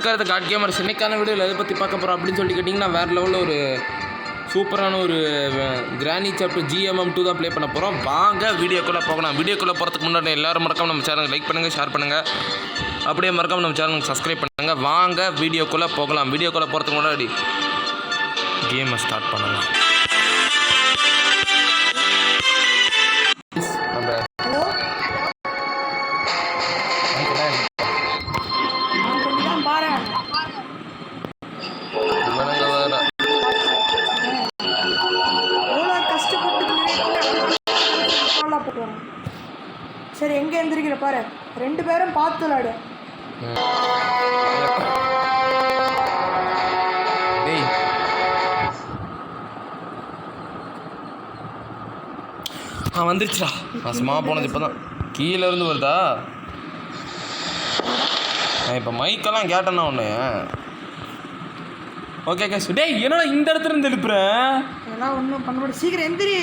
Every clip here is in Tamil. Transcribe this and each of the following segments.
நமஸ்காரத்தை காட் கேமர்ஸ் இன்னைக்கான வீடியோவில் எதை பற்றி பார்க்க போகிறோம் அப்படின்னு சொல்லி கேட்டிங்கன்னா வேறு லெவலில் ஒரு சூப்பரான ஒரு கிரானி சாப்டர் GMM2 தான் ப்ளே பண்ண போகிறோம். வாங்க வீடியோக்குள்ளே போகலாம். வீடியோக்குள்ளே போகிறதுக்கு முன்னாடி எல்லோரும் மறக்காம நம்ம சேனலை லைக் பண்ணுங்கள், ஷேர் பண்ணுங்கள், அப்படியே மறக்காம நம்ம சேனலுக்கு சப்ஸ்கிரைப் பண்ணுங்கள். வாங்க வீடியோக்குள்ளே போகலாம். வீடியோக்குள்ளே போகிறதுக்கு முன்னாடி கேமை ஸ்டார்ட் பண்ணலாம். சரி, எங்கே எந்திரிக்கிற பாரு. ரெண்டு பேரும் பார்த்து விளாடு. வந்துருச்சுடா. மாசமாக போனது இப்போ தான் கீழே இருந்து வருதா. நான் இப்போ மைக்கெல்லாம் கேட்டேன்னா ஒன்று. ஓகே கேஸ். டேய் என்னடா இந்த இடத்துல இருந்து எழுப்புறேன்? அதெல்லாம் ஒன்றும் பண்ண முடியாது. சீக்கிரம் எந்திரி.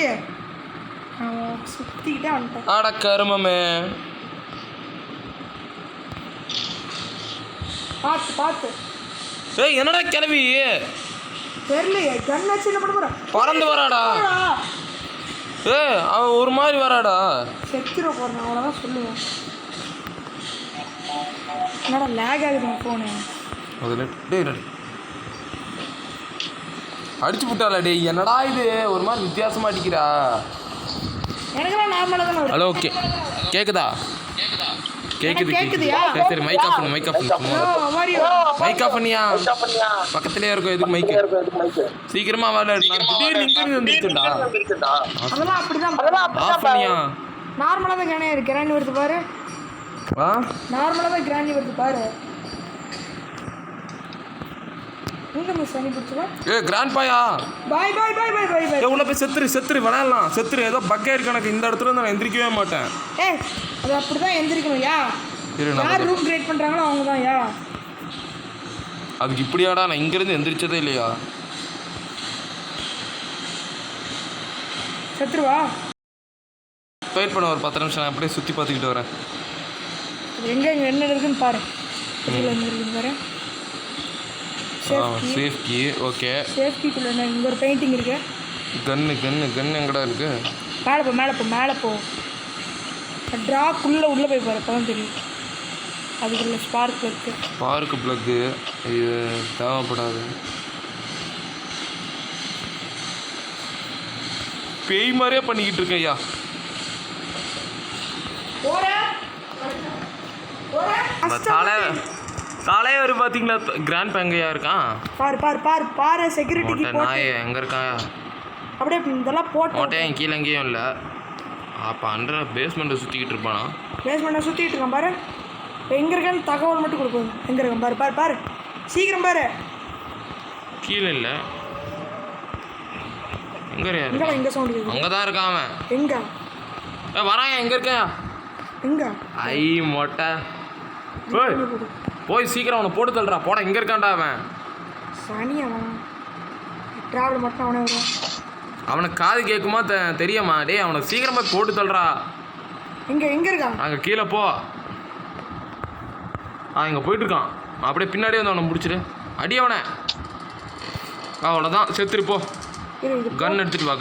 சுற்றிக்கிட்டே வந்துட்டேன். ஆட கருமமே. பார்த்து பார்த்து. ஏய் என்னடா கிளவி தெரியலையே. கன் வச்சு என்ன பண்ண போகிறேன்? பறந்து வராடா. அவன் ஒரு மாதிரி வராடா. செத்துட போகிறேன், அவ்வளோதான் சொல்லுவேன். என்னடா லேக் ஆகுது ஃபோனு. அடிச்சு விட்டாளா? டேய் என்னடா இது ஒரு மாதிரி வித்தியாசமா அடிக்கிறா. எனக்குலாம் நார்மலாக தானே. ஹலோ, ஓகே கேக்குதா? கேக்குதுயா? சரி மைக் ஆஃப் பண்ணு. மைக் ஆஃப் பண்ணியா? பக்கத்துலயே இருக்கும். எதுக்கு மைக்? சீக்கிரமா வாடா. நான் திடீர்னு இங்க இருந்து வந்துட்டேன்டா. அதெல்லாம் அப்படிதான். ஆஃப் பண்ணியா? நார்மலா தான் கிரானி வருது பாரு. நார்மலா தான் கிரானி வருது பாரு. எங்க மிஸ் பண்ணி பிடிச்சல? கிராண்ட் பாயா. Bye bye bye bye bye bye. உள்ள போய் செத்துரு விளையாடலாம். செத்துரு. ஏதோ பக்கா இருக்கு எனக்கு. இந்த இடத்துல இருந்து நான் எந்திரிக்கவே மாட்டேன். அது அப்படிதான் எந்திரிக்கணும். யார் ரூம் கிரியேட் பண்றாங்களோ அவங்க தான். அதுக்கு இப்படியாடா? நான் இங்க இருந்து எந்திரிச்சதே இல்லையா? செத்துருவா. வெயிட் பண்ண ஒரு 10 நிமிஷம். நான் அப்படியே சுற்றி பார்த்துக்கிட்டு வரேன். எங்கே என்ன இருக்குன்னு பாரு. இருக்குன்னு பாரு. சேஃப்கி. ஓகே. சேஃப்கிக்குள்ள இங்கே ஒரு பெயிண்டிங் இருக்கு. கன்னு எங்கடா இருக்கு? மேலே போ. ட்ராக்குள்ளே உள்ளே போய் பாரு. அப்போதான் தெரியும். அதுக்குள்ள ஸ்பார்க் இருக்கு. ஸ்பார்க் ப்ளக்கு இது தேவைப்படாது. பேய் மாதிரியே பண்ணிக்கிட்டு இருக்கையா. தலைவர் பார்த்தீங்களா? கிராண்ட் பேங்கையா இருக்கான். பாரு செக்யூரிட்டிக்கு போட்டு. நாய் எங்கே இருக்கான்? அப்படியே இதெல்லாம் போட்டு மோட்டையும் கீழே எங்கேயும் இல்லை. அப்போ பேஸ்மெண்ட்டை சுற்றிக்கிட்டு இருப்பானா? பேஸ்மெண்ட்டை சுற்றிக்கிட்டு இருக்கான் பாரு. எங்கே இருக்கான்னு தகவல் மட்டும் கொடுப்போம். எங்கே இருக்கான் பாரு. சீக்கிரம் பாரு. கீழே இல்லை. எங்கே சவுண்ட் கேட்குது? அங்கே தான் இருக்கான் அவன். எங்கே வரான்? எங்கே இருக்கேன்? எங்கே? ஐ மொட்டை போய் சீக்கிரம் அவனை போட்டு தள்ளுறா. போட. எங்கே இருக்கான்டா அவன்? சனி அவன். ட்ராவல் மட்டும் அவனே வருவான். அவனுக்கு காது கேட்குமா தெரியுமா? டேய் அவனை சீக்கிரமாக போட்டு தள்ளுறா. எங்கே இருக்கான்? அங்கே கீழே போ. இங்கே போயிட்டுருக்கான். அப்படியே பின்னாடியே வந்து அவனை முடிச்சிடு. அடி அவனை. அவ்வளோதான். செத்துரு போ. கன் எடுத்துட்டு வா.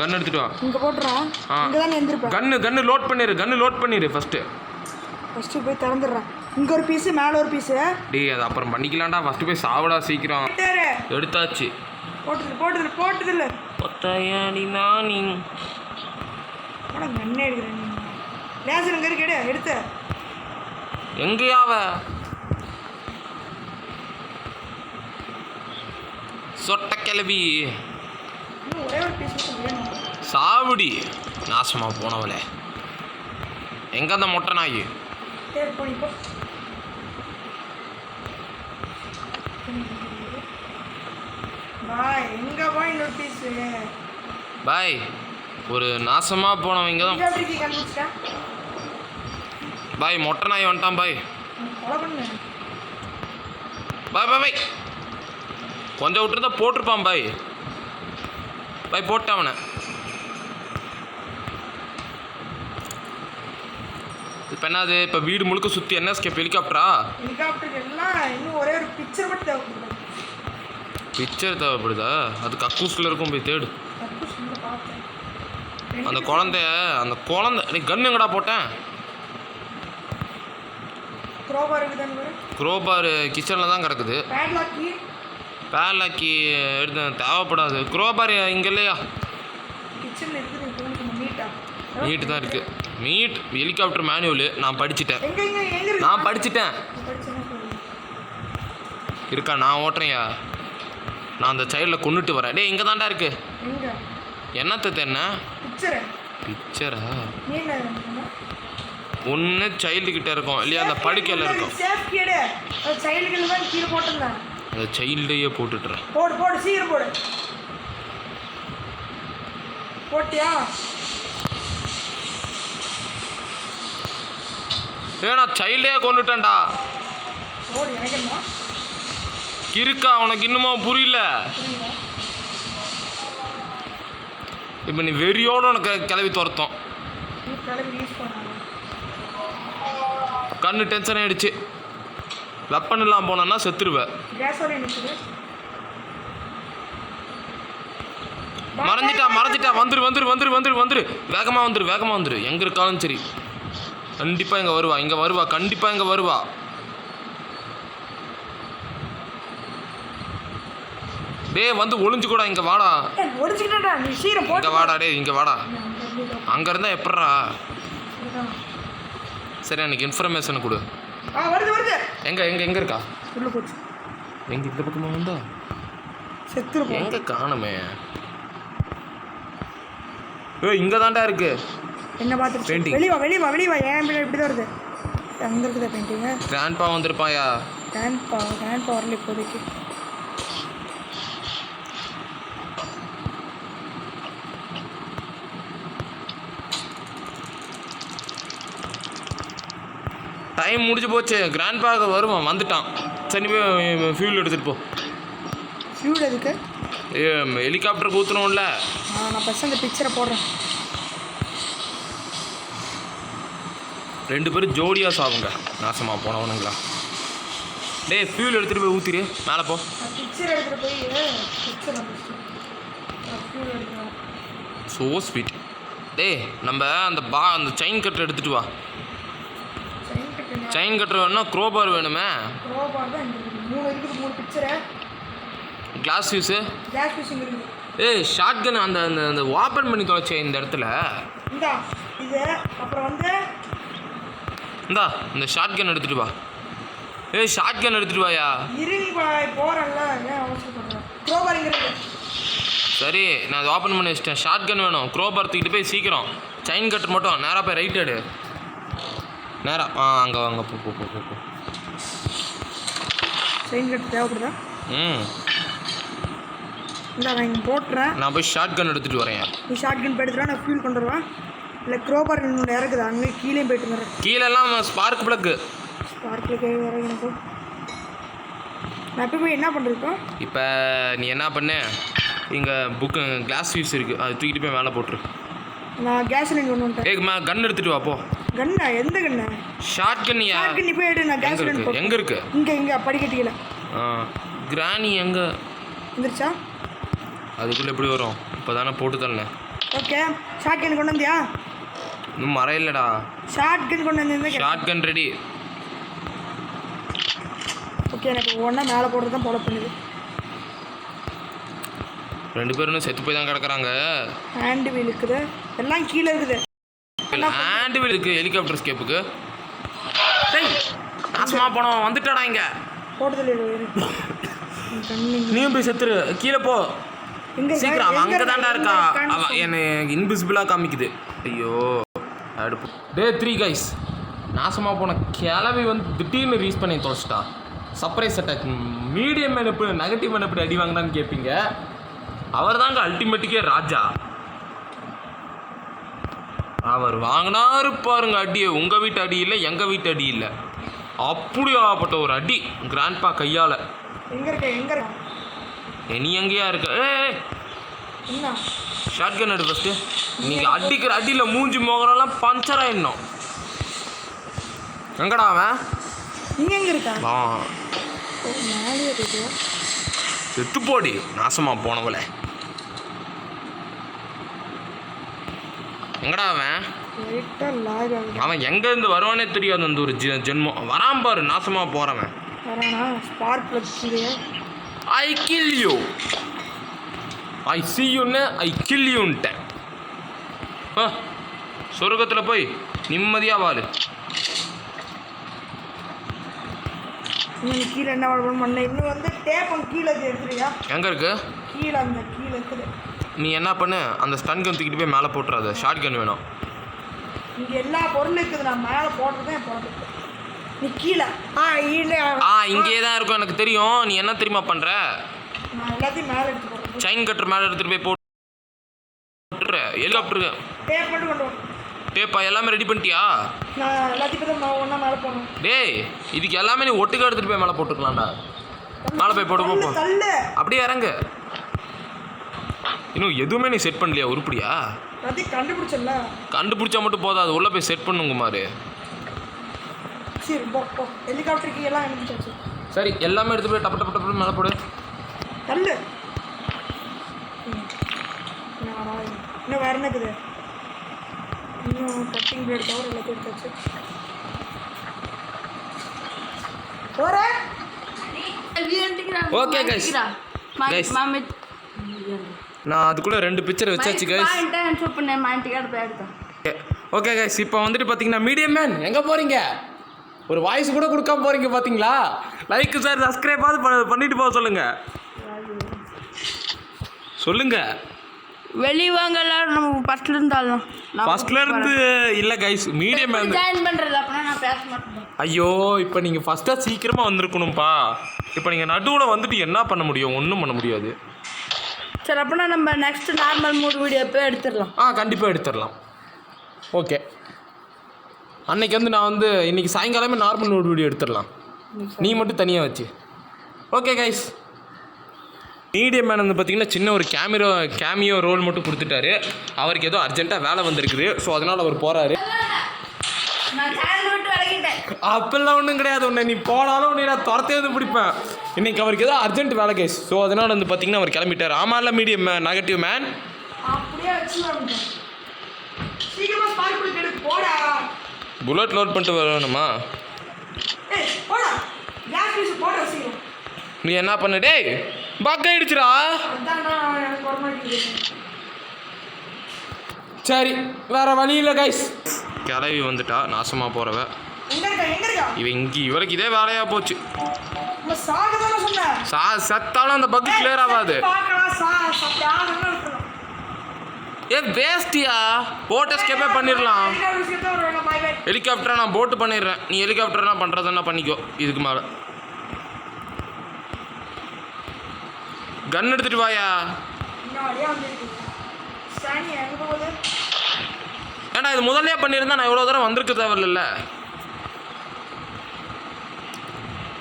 இங்கே போட்டுறான். இங்கே தான் எந்திருப்பேன். கன்னு லோட் பண்ணிடு ஃபஸ்ட்டு போய் திறந்துடுறான். இங்கே ஒரு பீஸு, மேலே ஒரு பீஸு. டேய் அது அப்புறம் பண்ணிக்கலாம்டா. ஃபஸ்ட்டு போய் சாவடா சீக்கிரம். எடுத்தாச்சு. போட்டுதில்ல பொத்தையாடி நானி. கண்ணே எடுக்கிறேன். லேசர் இங்கே இருக்கு. எடுத்து எங்கேயாவ சொட்ட கிளவி. ஒரே ஒரு பீஸ் சாவுடி நாசமா போனவளே. எங்க அந்த மொட்டை நாய்? பாய் ஒரு நாசமா போனவங்க தான். பாய் மொட்டை நாய் வந்துட்டான். பாய் கொஞ்சம் விட்டுருந்தா போட்டிருப்பான். பாய் போட்டான் அவனை. இப்போ என்னது இப்போ வீடு முழுக்க சுற்றி என்ன ஸ்கேப் ஹெலிகாப்டரா? ஹெலிகாப்டருக்கு எல்லாம் இன்னும் ஒரே ஒரு பிக்சர் மட்டும் தேவைப்படுது. பிக்சர் தேவைப்படுதா? அது கக்கூஸில் இருக்கும், போய் தேடு. கக்கூஸ் உள்ள பார்த்தேன். அந்த குழந்தை நீ கன் எங்கடா போட்டேன்? க்ரோபார் இருக்குதான்னு பாரு. க்ரோபார் கிச்சனில் தான் கிடக்குது. பேட்லாக்கி எடுத்து தேவைப்படாது. க்ரோபார் இங்கே இல்லையா? கிச்சனில் இருக்குது. மீட்டு தான் இருக்குது. மீட் ஹெலிகாப்டர் மேனுவலு நான் படிச்சுட்டேன். எங்க நான் படிச்சுட்டேன். இருக்கா? நான் ஓட்டுறேன்யா. நான் அந்த சைடில் கொண்டுட்டு வரேன். டே இங்கே தான்டா இருக்கு. என்னத்த என்ன பிக்சரா? ஒன்று சைல்டுக்கிட்ட இருக்கும் இல்லையா? அந்த படுக்கையில் இருக்கும். அந்த சைல்டையே போட்டுட்டுறேன். போடு சீக்கிரம் போடு. போட்டியா? நான் சைல்டே கொண்டுட்டேன்டா. இருக்கா? உனக்கு இன்னுமா புரியல? இப்போ நீ வெறியோடு உனக்கு கிளவி துரத்தோம். கண்ணு டென்ஷன் ஆகிடுச்சு. வெப்பன் இல்லாமல் போனோன்னா செத்துருவேன். மறைஞ்சிட்டா. வந்துரு. வேகமாக வந்துரு. எங்கே இருக்காலும் சரி கண்டிப்பாக இங்கே வருவா. கண்டிப்பாக இங்கே வருவா. டே வந்து ஒளிஞ்சு கூட இங்கே வாடா. இங்கே வாடா. டே இங்கே வாடா. அங்கே இருந்தால் எப்பட்றா? சரி எனக்கு இன்ஃபர்மேஷன் கொடு. எங்கே இருக்கா? எங்கே இந்த பக்கமாக வந்தா? எங்கே காணுமே? இங்கே தான்டா இருக்கு. என்ன பார்த்து பெயிண்டிங். வெளியே வா. ஏன் இப்படி தான் வருது? அங்கே இருக்குதா பெயிண்டிங்க? கிராண்ட்பா வந்திருப்பாயா? கிராண்ட்பா வரல இப்போதைக்கு. டைம் முடிஞ்சு போச்சு. கிராண்ட்பாக வருவான். வந்துட்டான். சரி போய் ஃபியூல் எடுத்துகிட்டு போ. ஃபியூல் எதுக்கு? ஹெலிகாப்டருக்கு ஊற்றணும்ல. நான் ஃபஸ்ட் அந்த பிக்சரை போடுறேன். 2 பேரும் ஜோடியாக சாகுங்க. நாசமாக போனவனுங்களா? டே ஃபியூல் எடுத்துகிட்டு போய் ஊற்றிடு. மேலே போ. பிக்சர் எடுத்துகிட்டு போய் ஸோ ஸ்வீட். டே நம்ம அந்த செயின் கட்டர் எடுத்துகிட்டு வா. செயின் கட்டர் வேணும்னா க்ரோபார் வேணுமே. Glass fuse. ஷார்ட் கன் அந்த ஓப்பன் பண்ணி தொலைச்ச இந்த இடத்துல. இந்த ஷார்ட் கன் எடுத்துகிட்டு வா. ஷார்ட் கன் எடுத்துகிட்டு வாயா. சரி நான் அதை ஓப்பன் பண்ணி வச்சிட்டேன். ஷார்ட் கன் வேணும். க்ரோபார் தூக்கிட்டு போய் சீக்கிரம். செயின் கட்டர் மட்டும் நேராக போய் ரைட் எடு. நேராக அங்கே வாங்க. போ. செயின் கட்டர் தேவைப்படுதா? நான் போட்டுறேன். நான் போய் ஷார்ட் கன் எடுத்துகிட்டு வரேன். நீ ஷார்ட் கன் போய்ட்டு நான் ஃபியூல் கொண்டு வருவேன். இல்லை க்ரோபார் இன்னொன்று இறக்குது. அங்கே கீழே போய்ட்டு வரேன். கீழெல்லாம் ஸ்பார்க் ப்ளக்கு. வேறு எனக்கு நான் இப்போ போய் என்ன பண்ணுறோம்? இப்போ நீ என்ன பண்ணு, இங்கே புக்கு கிளாஸ் ஃபியூஸ் இருக்குது, அது தூக்கிட்டு போய் மேலே போட்டுரு. நான் கேஸ் லைன் கொண்டு வந்துட்டேன். கன் எடுத்துகிட்டு வா போ. கன்னா? எந்த கண்ணா? ஷார்ட் கன்னியா? ஷார்ட் கன் போய் எடு. நான் கேஸ் லைன் எங்கே இருக்கு? இங்கே படிக்கட்டிக்கல. கிராணி எங்கே வந்துருச்சா? அதுக்குள்ளே எப்படி வரும்? இப்போ தானே போட்டு தரேன். ஓகே ஷார்ட் கன் கொண்டு வந்தியா? இன்னும் மறையில்லடா. ஷார்ட் கன் கொண்டு வந்தேன். ஷார்ட் கன் ரெடி. ஓகே எனக்கு ஒன்றா மேலே போடுறது தான் போட பண்ணுது. 2 பேரும் செத்து போய் தான் கிடக்குறாங்க. ஹேண்ட் வீல் இருக்குது. எல்லாம் கீழே இருக்குது. ஹேண்ட் வீல் இருக்குது ஹெலிகாப்டர் ஸ்கேப்புக்கு. நாசமாக போனோம். வந்துட்டாடா இங்கே. போட்டதில்லை. நீயும் போய் செத்துரு. கீழே போ சீக்கிரம். அவன் அங்கே தாண்டா இருக்கா. அவன் என்னை இன்விசிபிளாக காமிக்குது. ஐயோ அடுப்பு. Day 3 guys. நாசமாக போன கிளவி வந்து திடீர்னு ரீஸ் பண்ணி தொலைச்சிட்டா. Surprise attack. மீடியம் மேன் எப்படி நெகட்டிவ் மேன் எப்படி அடி வாங்கினான்னு கேட்பீங்க. அவர் தாங்க அல்டிமேட்டுக்கே ராஜா. அவர் வாங்கினாரு பாருங்க அடியை. உங்கள் வீட்டு அடி இல்லை, எங்கள் வீட்டு அடி இல்லை. அப்படியாப்பட்ட ஒரு அடி கிராண்ட்பா கையால். நீ எங்கேயா இருக்க? ஷார்ட் கன் எடு ஃபஸ்ட்டு. நீங்கள் அடிக்கிற அடியில் மூஞ்சி மோகரெல்லாம் பஞ்சர் ஆகிடணும். எங்கடா அவன்? இங்கே எங்கே இருக்கா? வா ஓ, மேலேயே போயிட்டு செத்து போடி நாசமா போனவளே. எங்கடா அவன்? லைட்டாக லாக் ஆகுது. அவன் எங்கேருந்து வருவானே தெரியாது. அந்த ஒரு ஜென்மம் வரான் பாரு, நாசமா போகிறவன். வரானா? ஸ்பார்க் ப்ளக் இல்லையா? I kill you, I see யூன்னு ஐ கில் யூன்ட்டேன். சொர்க்கத்தில் போய் நிம்மதியாக வாழு. இன்னும் கீழே என்ன பண்ண? இன்னும் வந்து டேப்பம் கீழே எடுத்துறியா? எங்கே இருக்கு? கீழே அந்த கீழே இருக்குது. நீ என்ன பண்ணு, அந்த ஸ்டன் கன் தூக்கிட்டு போய் மேலே போட்டுறாத. ஷார்ட் கன் வேணும். இங்கே எல்லா பொருளும் இருக்குது. நான் மேலே போட்டுருக்கேன் போட்டுருக்கேன். நீ கீழே இல்லை. இங்கே தான் இருக்கும், எனக்கு தெரியும். நீ என்ன தெரியுமா பண்ணுற? நான் எல்லாத்தையும் மேலே எடுத்து போடுறேன். செயின் கட்டர் மேலே எடுத்துகிட்டு போய் போட்டுரு. ஹெலிகாப்டருக்கு டேப் மட்டும் கொண்டு வா. டேப்பா எல்லாமே ரெடி பண்ணிட்டியா? நான் எல்லாத்தையும் தான் ஒன்றா மேலே போடணும். டேய், இதுக்கு எல்லாமே நீ ஒட்டுக்க எடுத்துகிட்டு போய் மேலே போட்டுக்கலாம்டா. மேலே போய் போட்டு போ. தள்ளு. அப்படியே இறங்கு. இன்னும் எதுவுமே நீ செட் பண்ணலையா? உருப்படியா? எல்லாத்தையும் கண்டுபிடிச்சல. கண்டுபிடிச்சா மட்டும் போதா, அது உள்ளே போய் செட் பண்ணுங்க மாதிரி. சரி போ. ஹெலிகாப்டருக்கு எல்லாம் அனுப்பிச்சாச்சு. சரி, எல்லாமே எடுத்து போய் டப்பு டப்பு டப்பு மேலே போடு. தள்ளு. இன்னும் வேற என்ன இருக்குது? இன்னும் கட்டிங் பிளேட் தவிர எல்லாத்தையும் எடுத்தாச்சு. போகிறேன். ஓகே கைஸ், நான் அதுக்குள்ளே 2 பிக்சர் வச்சாச்சு கைஸ். ஓகே கைஸ், இப்போ வந்துட்டு பார்த்தீங்கன்னா மீடியம் மேன் எங்கே போகிறீங்க? ஒரு வாய்ஸ் கூட கொடுக்காம போகிறீங்க பார்த்தீங்களா? லைக் சார் சப்ஸ்கிரைபாவது பண்ணிட்டு போக சொல்லுங்கள். சொல்லுங்கள். வெளிவாங்க எல்லாரும். நம்ம ஃபர்ஸ்ட்ல இருந்தாலும் ஃபர்ஸ்ட்ல இருந்து இல்லை கைஸ், மீடியம் மேன் ஜாயின் பண்ணுறது. அப்படின்னா நான் பேச மாட்டேன். ஐயோ, இப்போ நீங்கள் ஃபஸ்ட்டாக சீக்கிரமாக வந்திருக்கணும்ப்பா. இப்போ நீங்கள் நடுவில் வந்துட்டு என்ன பண்ண முடியும்? ஒன்றும் பண்ண முடியாது. சரி, அப்படின்னா நம்ம நெக்ஸ்ட் நார்மல் மூட் வீடியோ போய் எடுத்துடலாம். கண்டிப்பாக எடுத்துடலாம். ஓகே, அன்னைக்கு வந்து நான் வந்து இன்றைக்கி சாயங்காலமே நார்மல் ஒரு வீடியோ எடுத்துடலாம். நீ மட்டும் தனியாக வச்சு. ஓகே கைஸ், மீடியம் மேன் வந்து பார்த்திங்கன்னா சின்ன ஒரு கேமியோ ரோல் மட்டும் கொடுத்துட்டாரு. அவருக்கு ஏதோ அர்ஜென்ட்டாக வேலை வந்திருக்குது. ஸோ அதனால் அவர் போகிறாரு. நான் சேனல் விட்டு விலகிட்டேன். அப்பெல்லாம் ஒன்றும் கிடையாது. ஒன்று நீ போனாலும் உன்னை நான் துரத்தே வந்து பிடிப்பேன். இன்றைக்கி அவருக்கு ஏதோ அர்ஜென்ட் வேலை கைஸ். ஸோ அதனால் வந்து பார்த்திங்கன்னா அவர் கிளம்பிட்டார். ஆமாம்ல மீடியம் நெகட்டிவ் மேன். அப்படியே வச்சு சீக்கிரமா ஸ்பார்க் ப்ளக் எடுத்து போடா. புல்லட் லோட் பண்ணிட்டு வரணுமா? ஏய் போடா. கேஸ் பீஸ் போடா சீக்கிரம். நீ என்ன பண்ண? டேய், பக் ஆயிடுச்சுடா. அதான் நான் எனக்கு வர மாட்டேங்குது. சரி, வேறு வழி இல்லை கைஸ். கிளவி வந்துட்டா நாசமாக போகிறவ. எங்க இருக்கா? இவருக்கு இதே வேலையாக போச்சு. நம்ம சாக தானே சொன்னேன். செத்தாலும் அந்த பக் கிளியர் ஆகாது. வேஸ்டியா? போட் எஸ்கேப்பே பண்ணிடலாம். ஹெலிகாப்டரை நான் போட்டு பண்ணிடுறேன். நீ ஹெலிகாப்டர்னா பண்ணுறதுன்னா பண்ணிக்கோ. இதுக்கு மேலே கன் எடுத்துட்டு வாயா. ஏன்னா இது முதல்ல பண்ணியிருந்தா நான் இவ்வளோ தூரம் வந்திருக்க தேவையில்ல.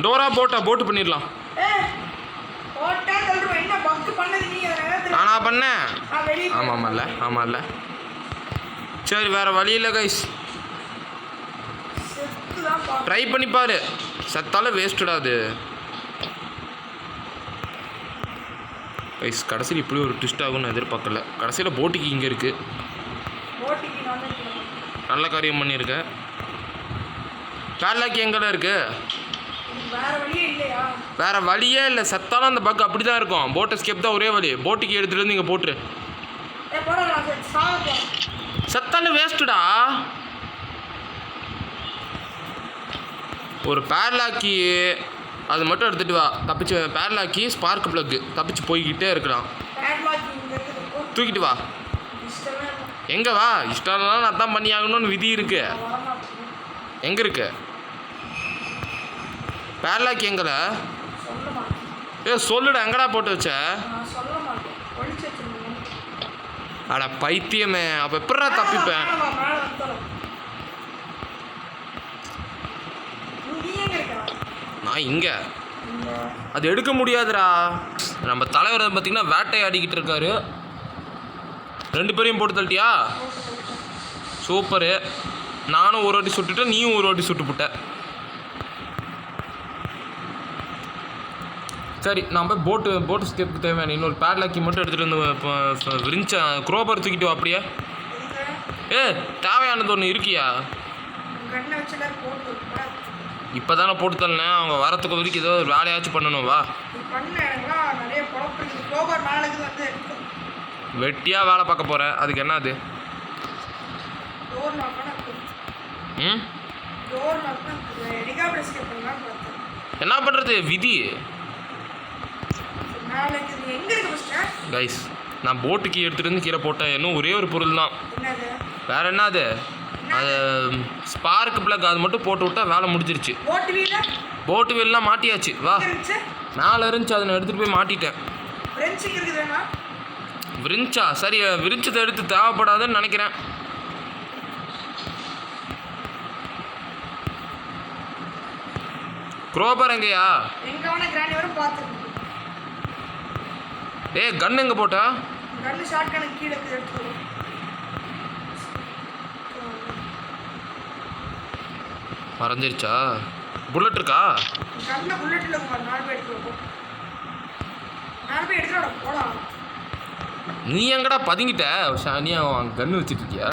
டோரா போட்டு பண்ணிடலாம். நானா பண்ணேன்? ஆமாம்ல. சரி, வேறு வழி இல்லை கைஸ். ட்ரை பண்ணிப்பாரு. செத்தாலும் வேஸ்ட்டுடாது கைஸ். கடைசியில் இப்படி ஒரு ட்விஸ்ட் ஆகும்னு எதிர்பார்க்கல. கடைசியில் போட்டிக்கு இங்கே இருக்குது. நல்ல காரியம் பண்ணியிருக்க. பேட்லாக் எங்கெல்லாம் இருக்குது? வேறு வழியே இல்லை. செத்தாலும் அந்த பக் அப்படி தான் இருக்கும். போட் எஸ்கேப் தான் ஒரே வழி. போட்டுக்கு எடுத்துகிட்டு வந்து இங்கே போட்டுரு. செத்தாலும் வேஸ்ட்டுடா. ஒரு பேட்லாக்கி அது மட்டும் எடுத்துகிட்டு வா. தப்பிச்சு பேட்லாக்கி ஸ்பார்க் ப்ளக்கு தப்பிச்சு போய்கிட்டே இருக்கலாம். தூக்கிட்டு வா. எங்கே வா? இஷ்டம்லாம் நான் தான் பண்ணி ஆகணும்னு விதி இருக்கு. எங்கே இருக்கு பேட்லாக்? எங்கடா? சொல்லுடா, எங்கடா போட்டு வச்ச? அட பைத்தியமே, அப்போ எப்படா தப்பிப்பேன்? நான் இங்கே அது எடுக்க முடியாதுடா. நம்ம தலைவர் பார்த்திங்கன்னா வேட்டையாடிக்கிட்டு இருக்காரு. 2 பேரையும் போட்டு தள்ளிட்டியா? சூப்பரு. நானும் ஒரு வாட்டி சுட்டுட்டேன், நீயும் ஒரு வாட்டி சுட்டுப்புட்ட. சரி நான் போய் போட்டு ஸ்கேப்புக்கு தேவையான இன்னொரு பேட்லாக்கி மட்டும் எடுத்துகிட்டு வந்து விரிஞ்ச குரோபர் தூக்கிட்டு வா அப்படியே. தேவையானது ஒன்று இருக்கியா? கண்ணை வச்சு எல்லாரும் போட்டு இப்போ தானே போட்டு தரேன், அவங்க வரத்துக்கு வரைக்கும் ஏதோ ஒரு வேலையாச்சும் பண்ணணும். வா பண்ண எனக்குலாம் நிறைய குழப்பம் இருக்குது. கோபர் நாளைக்கு வந்து வெட்டியாக வேலை பார்க்க போகிறேன், அதுக்கு என்ன அது? டோர் லாக்னா ம் டோர் லாக்னா ஹெலிகாப்டர் எஸ்கேப் பண்ணலாம்னு பார்த்தேன். என்ன பண்ணுறது, விதி. நாளைக்கு இது எங்கே இருக்கு ஃபஸ்ட்டு? கைஸ் நான் போட்டுக்கு எடுத்துகிட்டு வந்து கீழே போட்டேன். இன்னும் ஒரே ஒரு பொருள் தான், என்னது? வேற என்ன அது? அது ஸ்பார்க் பிளக், அது மட்டும் போட்டு விட்டா வேலை முடிஞ்சிருச்சு. போட்டு வீல போட்டு வெளிலாம் மாட்டியாச்சு. வா இருந்துச்சு. மேலே இருந்துச்சு, அதை நான் எடுத்துகிட்டு போய் மாட்டிட்டேன். ஃப்ரெண்ட்ஸுக்கு இருக்குது வேணா? விரிஞ்சா சரி, விரிஞ்சதை எடுத்து தேவைப்படாதுன்னு நினைக்கிறேன். குரோபர் எங்கேயா? எங்கே வேணா கிராண்டி வரும் பார்த்துருக்கு. கன் எங்கே போட்டா? கண்ணு ஷார்ட் கணக்கு கீழே எடுத்துக்கணும். மறைஞ்சிருச்சா? புல்லட் இருக்கா? கண்ணில் புல்லட்டில் இருக்கும். 4 பேர் எடுத்துருவோம். 4 பேர் எடுத்துட போகலாம். நீ எங்கடா பதுங்கிட்ட? நீ கன்று வச்சுட்டு இருக்கியா?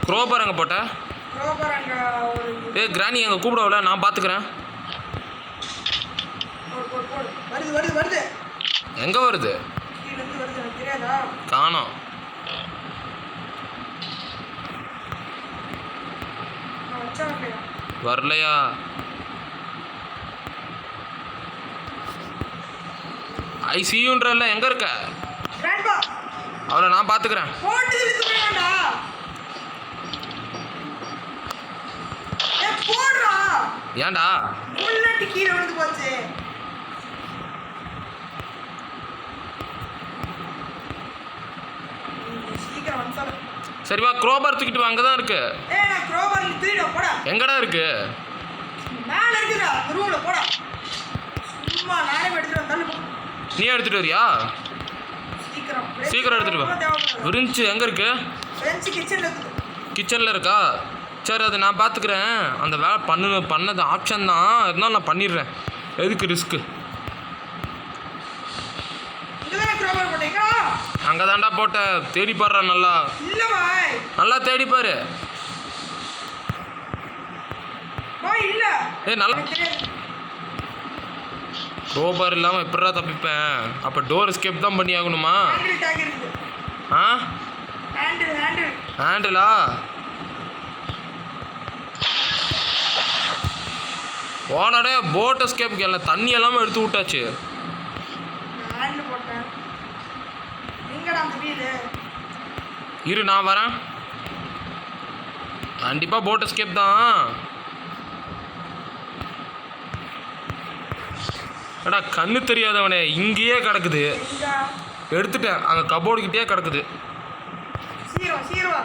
குரோபர் எங்கே போட்ட? ரோபர் அங்கே ஒரு கிராணி எங்கே கூப்பிடவில்ல, நான் பார்த்துக்கிறேன். போடு. வருது. எங்கே வருது? கீழேருந்து வருது, எனக்கு தெரியாதா? காணோம். நான் வச்சா வரலையா? ஐசியூன்றல்ல, எங்கே இருக்க? கிராண்ட்பா அவளை நான் பார்த்துக்கிறேன். போட்டு இழுத்து வேண்டா. போடுறா. ஏன்டா? புல்லட் கீழே விழுந்து போச்சு. சீக்கிரம் வந்து சரி வா, குரோபர் தூக்கிட்டு வா, அங்கே தான் இருக்கு. நான் க்ரோபர் தூக்கிட போடா. எங்கடா இருக்கு? மேலே இருக்குடா, ரூமில் போடா. சும்மா நானே எடுத்துட்டு வந்தாலும் நீ எடுத்துட்டு வரியா? சீக்கிரம் எடுத்துட்டு வா. விரிஞ்சு எங்கே இருக்கு? ஃப்ரெண்ட்ஸ் கிச்சனில் இருக்குது. கிச்சனில் இருக்கா? சரி அதை நான் பார்த்துக்கிறேன். அந்த வேலை பண்ணது ஆப்ஷன் தான், இருந்தாலும் நான் பண்ணிடுறேன். எதுக்கு ரிஸ்க்கு? இங்கே க்ரோபர் போட்டீங்களா? அங்கே தாண்டா போட்ட. தேடி பாடுறா, நல்லா இல்லை பாய், நல்லா தேடிப்பாரு. பாய் இல்லை. நல்லா ரோபர் இல்லாமல் எப்படா தப்பிப்பேன்? அப்போ டோர் எஸ்கேப் தான் பண்ணி ஆகணுமா? ஹேண்டில் டேக் இருக்குது. ஆ ஹேண்டில் ஹேண்டிலா? ஓனடே போட் எஸ்கேப்புக்கு எல்லாம் தண்ணி எல்லாமே எடுத்து விட்டாச்சு. ஹேண்டில் போட்டேன். எங்கடா அந்த வீடு? இரு நான் வரேன். கண்டிப்பாக போட் எஸ்கேப் தான். ஏடா கண்ணு தெரியாதவனே, இங்கேயே கிடக்குது. எங்க? எடுத்துட்டேன், அங்கே கபோர்டுக்கிட்டே கிடக்குது. சீரவா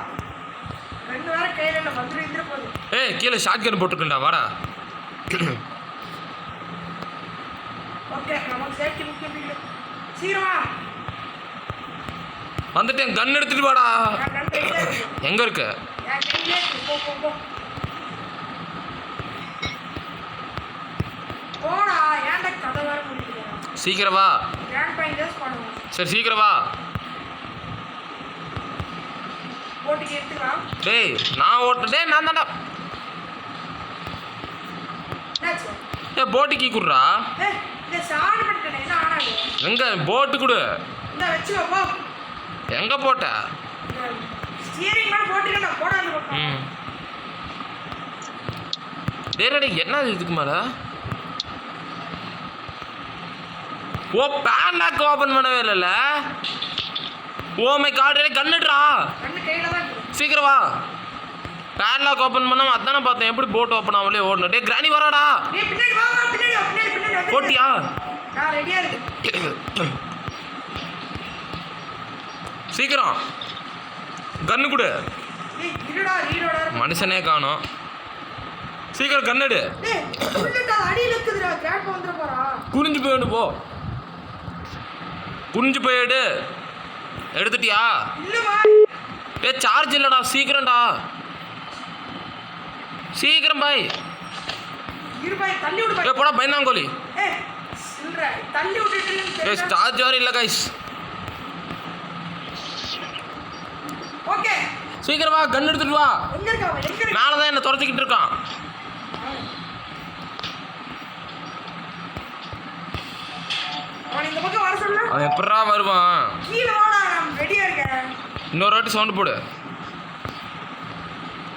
2 வேற கையில் இல்லை, வந்துட்டு இருந்துட போகுது. கீழே ஷார்ட் கன் போட்டுருக்கேன்டா, வாடா. ஓகே, நமக்கு சேஃப்டி முக்கியம் இல்லை. சீரவா வந்துட்டேன், கன் எடுத்துட்டு வாடா. என் கண் கையிலே இருக்கு. எங்கே இருக்கு? என் கையிலே இருக்கு. போ போடா. ஏன்டா கதை வேற முடிக்கிறேன்? சீக்கிரம் வா. கிராண்ட் பாயிண்டர்ஸ் பண்ணுவோம். சரி சீக்கிரம் வா. போட்டிக்கு எடுத்துக்கலாம். நான் ஓட்டுறேன். நான் தாண்டா. என்னாச்சு? போட்டு கீ குடுறா. இந்த சாடு பண்ணிட்டேன். என்ன ஆனாது? எங்க போட்டு கொடு. இந்த வச்சு போ. எங்க போட்ட? ஸ்டீரிங் மேல போட்டுக்கணும். போடா அந்த பக்கம். என்ன இதுக்கு மேல? ஓ பேன்லாக் ஓபன் பண்ணவே இல்லைல்ல. ஓ மை காட், கன்னுடுறா. கண்ணு கையில தான் இருக்கு. சீக்கிரம் வா. பேன்லாக் ஓபன் பண்ணாம அதானே பார்த்தேன், எப்படி போட் ஓப்பன் ஆகலே ஓடணும். கிராணி வராடா. பின்னாடி வா. பின்னாடி போட்டியா? நான் ரெடியா இருக்கேன். சீக்கிரம் கன்னு கொடு. இருடா, ரீலோட மனுஷனே காணோம். சீக்கிரம் கன்னடு. அடியில் இருக்குதுடா. கிராண்ட் வந்துட போறா. குனிஞ்சு போயிடு போ. குனிஞ்சு போய் எடுத்துட்டியா? இல்லைப்பா. சார்ஜ் இல்லைடா, சீக்கிரம்டா, சீக்கிரம் பாய். இரு பாய், தள்ளி விடு பாய். போடா பயந்தாங்கோலி. சில்ற தள்ளி விட்டுட்டு. சார்ஜ் வர இல்லை கைஸ். ஓகே சீக்கிரம் வா, கன் எடுத்துட்டு வா. எங்க இருக்கா அவன்? எங்க இருக்கா? மேலே தான் என்ன துரத்திக்கிட்டு இருக்கான். அவன் இந்த பக்கம் வர சொல்லு. அவன் எப்படா வருவான்? கீழே வாடா, நான் ரெடியா இருக்கேன். இன்னொரு வாட்டி சவுண்டு போடு,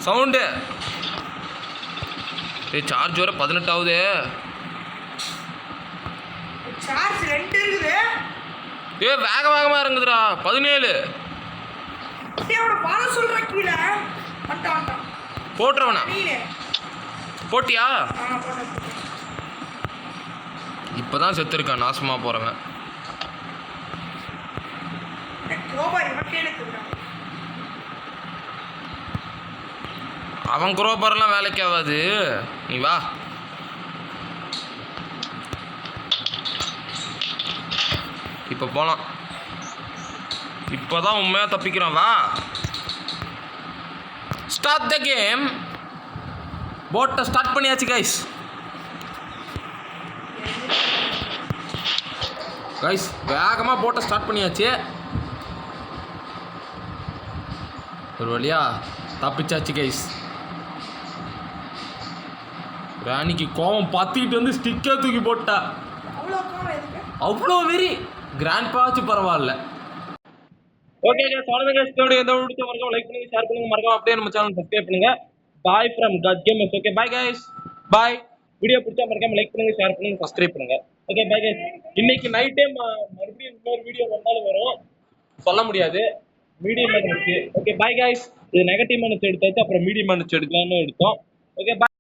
சவுண்டு. சார்ஜ் வர 18 ஆகுது. சார்ஜ் 2 இருக்குது. வேக வேகமாக இறங்குதுடா. 17. அவனை பால சொல்ற கீழே. வந்துட்டான். போட்டுறவனா? நீனே போட்டியா? போட்டேன். இப்போதான் செத்து இருக்கான் நாசமாக போகிறவன். கோபாரி மட்டும் எடுத்துக்கிறான். அவன் குரோபரெல்லாம் வேலைக்கு ஆகாது, நீ வா. இப்போ போகலாம். இப்போதான் உண்மையாக தப்பிக்கிறான், வா. Start the game. போட்டை ஸ்டார்ட் பண்ணியாச்சு கைஸ். கைஸ் வேகமாக போட்டை ஸ்டார்ட் பண்ணியாச்சு. ஒரு வழியா தப்பிச்சாச்சு கைஸ். ராணிக்கு கோவம் பத்திக்கிட்டு வந்து ஸ்டிக்கே தூக்கி போட்டா. அவ்வளோ கோவம் எதுக்கு? அவ்வளோ வெறி. கிராண்ட் பாச்சு பரவாயில்ல. ஓகே கைஸ், அவ்வளோதான் கைஸ். இந்த வீடியோ மறக்காம லைக் பண்ணுங்க, ஷேர் பண்ணுங்க, மறக்காம அப்படியே நம்ம சேனல் சப்ஸ்கிரைப் பண்ணுங்க. Bye from cut gamers. Okay bye guys, bye. Video பிடிச்சா மறக்காம லைக் பண்ணுங்க, ஷேர் பண்ணுங்க, சப்ஸ்கிரைப் பண்ணுங்க. Okay bye guys. இன்னைக்கு நைட்டே மறுபடியும் இன்னொரு வீடியோ வந்தாலும் வரும், சொல்ல முடியாது. மீடியம் இருக்கு. Okay bye guys. இது நெகட்டிவ் மேனேஜ் எடுத்தாச்சு, அப்புறம் மீடியம் மேனேஜ் எடுக்கலாம்னு எடுத்தோம். Okay bye.